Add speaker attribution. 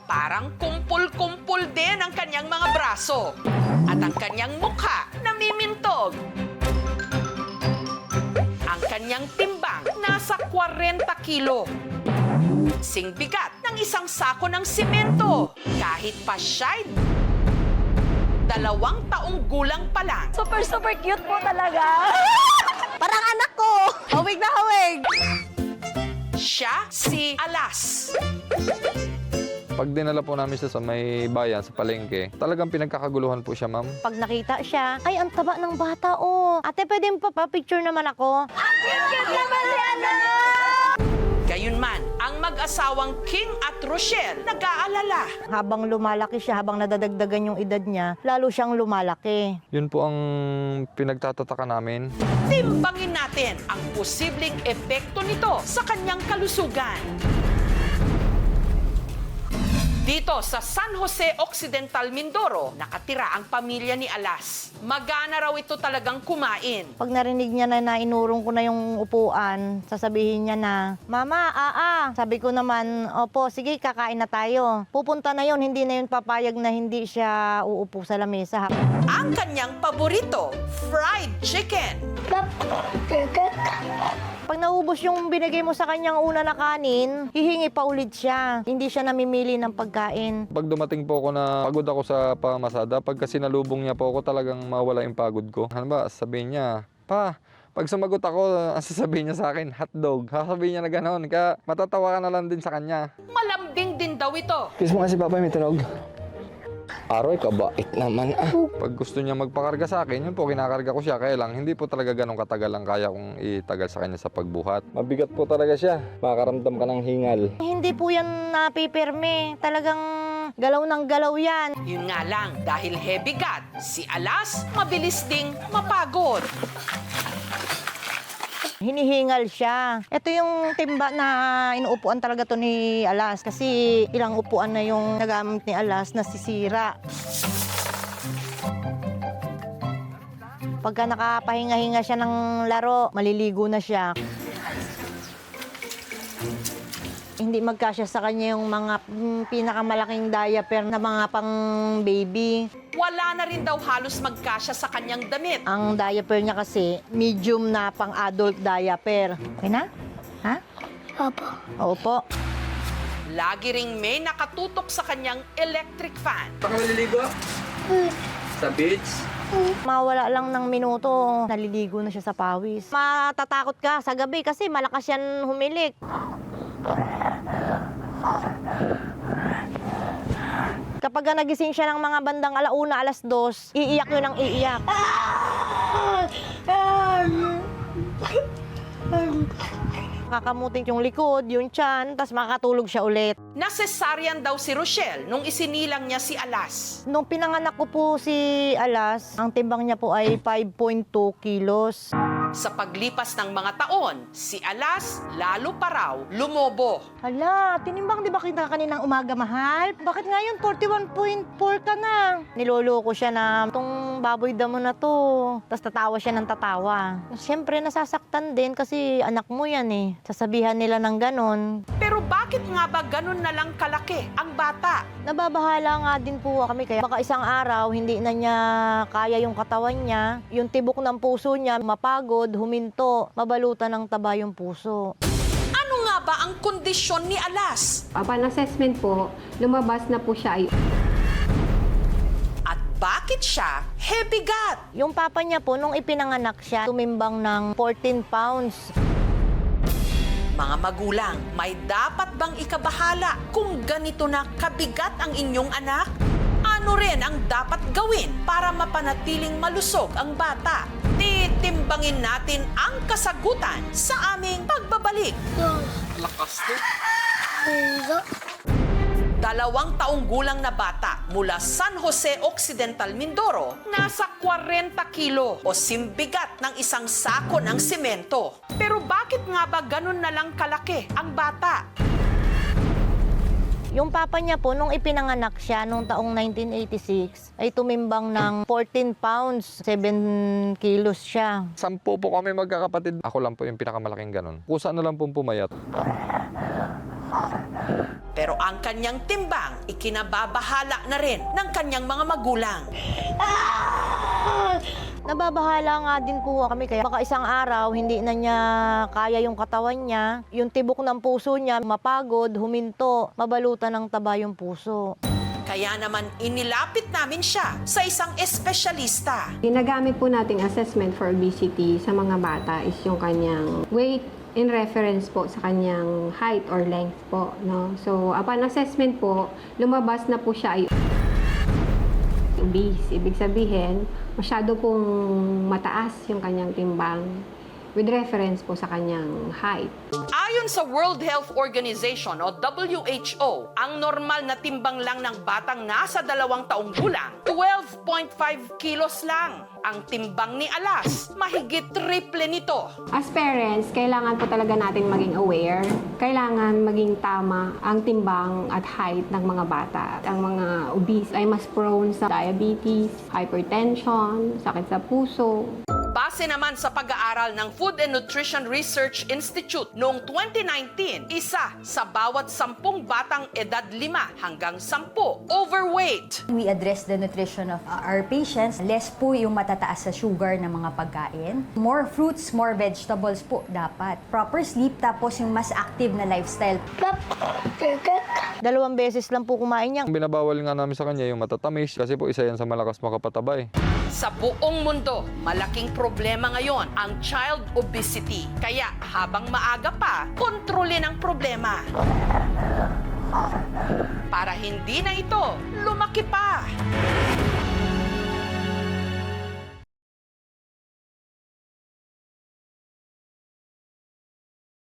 Speaker 1: Parang kumpul-kumpul din ang kanyang mga braso. At ang kanyang mukha namimintog. Ang kanyang timbang nasa 40 kilo. Sing bigat ng isang sako ng simento. Kahit pa siya'y 2 taong gulang pa lang.
Speaker 2: Super cute po talaga. Parang anak ko. Hawig na hawig.
Speaker 1: Siya si Alas.
Speaker 3: Pag dinala po namin siya sa may bayan, sa palengke, talagang pinagkakaguluhan po siya, ma'am.
Speaker 2: Pag nakita siya, ay, ang taba ng bata, oh. Ate, pwede mo pa-picture naman ako? Ang cute naman si anak!
Speaker 1: Gayunman, ang mag-asawang King at Rochelle nag-aalala.
Speaker 2: Habang lumalaki siya, habang nadadagdagan yung edad niya, lalo siyang lumalaki.
Speaker 3: Yun po ang pinagtatataka namin.
Speaker 1: Timbangin natin ang posibleng epekto nito sa kanyang kalusugan. Dito sa San Jose Occidental, Mindoro, nakatira ang pamilya ni Alas. Magana raw ito talagang kumain.
Speaker 2: Pag narinig niya na inurong ko na yung upuan, sasabihin niya na, Mama, Sabi ko naman, opo, sige, kakain na tayo. Pupunta na yun, hindi na yun papayag na hindi siya uupo sa lamesa.
Speaker 1: Ang kanyang paborito, fried chicken.
Speaker 2: Pag naubos yung binigay mo sa kanyang una na kanin, hihingi pa ulit siya. Hindi siya namimili ng pagkain.
Speaker 3: Pag dumating po ako na pagod ako sa pamasada, pagka sinalubong niya po ako, talagang mawala yung pagod ko. Ano ba, sabihin niya, Pa, pag sumagot ako, ang sasabihin niya sa akin, hotdog. Sasabihin niya na gano'n, kaya matatawa ka na lang din sa kanya.
Speaker 1: Malambing din daw ito.
Speaker 4: Kiss mo kasi Papa, may tunog. Aroy, kabait naman
Speaker 3: Pag gusto niya magpakarga sa akin, yun po, kinakarga ko siya. Kaya lang, hindi po talaga ganun katagal lang kaya kong itagal sa kanya sa pagbuhat. Mabigat po talaga siya. Makakaramdam ka ng hingal.
Speaker 2: Hindi po yan napipirme. Talagang galaw ng galaw yan.
Speaker 1: Yun nga lang, dahil heavy gut, si Alas mabilis ding mapagod.
Speaker 2: Hinihingal siya. Ito yung timba na inuupuan talaga to ni Alas kasi ilang upuan na yung nagamit ni Alas nasisira. Pagka nakapahinga-hinga siya ng laro, maliligo na siya. Hindi magkasya sa kanya yung mga pinakamalaking diaper na mga pang baby.
Speaker 1: Wala na rin daw halos magkasya sa kanyang damit.
Speaker 2: Ang diaper niya kasi medium na pang adult diaper. Okay na? Ha? Opo. Opo.
Speaker 1: Lagi ring may nakatutok sa kanyang electric fan.
Speaker 4: Baka maliligo? Sa beach?
Speaker 2: Mawala lang ng minuto, naliligo na siya sa pawis. Matatakot ka sa gabi kasi malakas yan humilik. Kapag nagising siya ng mga bandang 1:00, 2:00, iiyak yun ng iiyak. Kakamutin yung likod, yung tiyan, tas makakatulog siya ulit.
Speaker 1: Nasesaryan daw si Rochelle nung isinilang niya si Alas.
Speaker 2: Nung pinanganak ko po si Alas, ang timbang niya po ay 5.2 kilos.
Speaker 1: Sa paglipas ng mga taon, si Alas lalo pa raw lumobo.
Speaker 2: Hala, tinimbang di ba kita kaninang umaga, mahal? Bakit ngayon 41.4 ka na? Niloloko siya na, itong baboy damo na to. Tapos tatawa siya ng tatawa. Siyempre, nasasaktan din kasi anak mo yan eh. Sasabihan nila ng ganon.
Speaker 1: Pero bakit nga ba ganun na lang kalaki ang bata?
Speaker 2: Nababahala nga din po kami kaya baka isang araw hindi na niya kaya yung katawan niya, yung tibok ng puso niya, mapagod, huminto, mabalutan ng taba yung puso.
Speaker 1: Ano nga ba ang kondisyon ni Alas?
Speaker 5: Upon assessment po, lumabas na po siya ay
Speaker 1: At bakit siya heavy gut?
Speaker 2: Yung papa niya po, nung ipinanganak siya, tumimbang ng 14 pounds.
Speaker 1: Mga magulang, may dapat bang ikabahala kung ganito na kabigat ang inyong anak? Ano rin ang dapat gawin para mapanatiling malusog ang bata? Titimbangin natin ang kasagutan sa aming pagbabalik.
Speaker 4: Lakas to.
Speaker 1: 2 taong gulang na bata mula San Jose Occidental, Mindoro, nasa 40 kilo o simbigat ng isang sako ng semento. Pero bakit nga ba ganun na lang kalaki ang bata?
Speaker 2: Yung papa niya po, nung ipinanganak siya, nung taong 1986, ay tumimbang ng 14 pounds, 7 kilos siya.
Speaker 3: 10 po kami magkakapatid. Ako lang po yung pinakamalaking ganun. Kusa na lang pong pumayat.
Speaker 1: Pero ang kanyang timbang, ikinababahala na rin ng kanyang mga magulang.
Speaker 2: Nababahala nga din po kami kaya baka isang araw hindi na niya kaya yung katawan niya, yung tibok ng puso niya, mapagod, huminto, mabalutan ng taba yung puso.
Speaker 1: Kaya naman inilapit namin siya sa isang espesyalista.
Speaker 5: Ginagamit po nating assessment for obesity sa mga bata is yung kanyang weight in reference po sa kanyang height or length po. No? So, upon assessment po, lumabas na po siya ay obese. Ibig sabihin, masyado pong mataas yung kanyang timbang with reference po sa kanyang height.
Speaker 1: Ayon sa World Health Organization o WHO, ang normal na timbang lang ng batang nasa 2 taong gulang, 12.5 kilos lang. Ang timbang ni Alas, mahigit triple nito.
Speaker 5: As parents, kailangan po talaga natin maging aware. Kailangan maging tama ang timbang at height ng mga bata. Ang mga obese ay mas prone sa diabetes, hypertension, sakit sa puso.
Speaker 1: Base naman sa pag-aaral ng Food and Nutrition Research Institute noong 2019, isa sa bawat 10 batang edad 5 hanggang 10 overweight.
Speaker 6: We address the nutrition of our patients. Less po yung matataas sa sugar ng mga pagkain. More fruits, more vegetables po dapat. Proper sleep, tapos yung mas active na lifestyle.
Speaker 2: 2 beses lang po kumain niya.
Speaker 3: Binabawal nga namin sa kanya yung matatamis kasi po isa yan sa malakas makapatabay.
Speaker 1: Sa buong mundo, malaking problema ngayon ang child obesity. Kaya habang maaga pa, kontrolin ang problema. Para hindi na ito lumaki pa.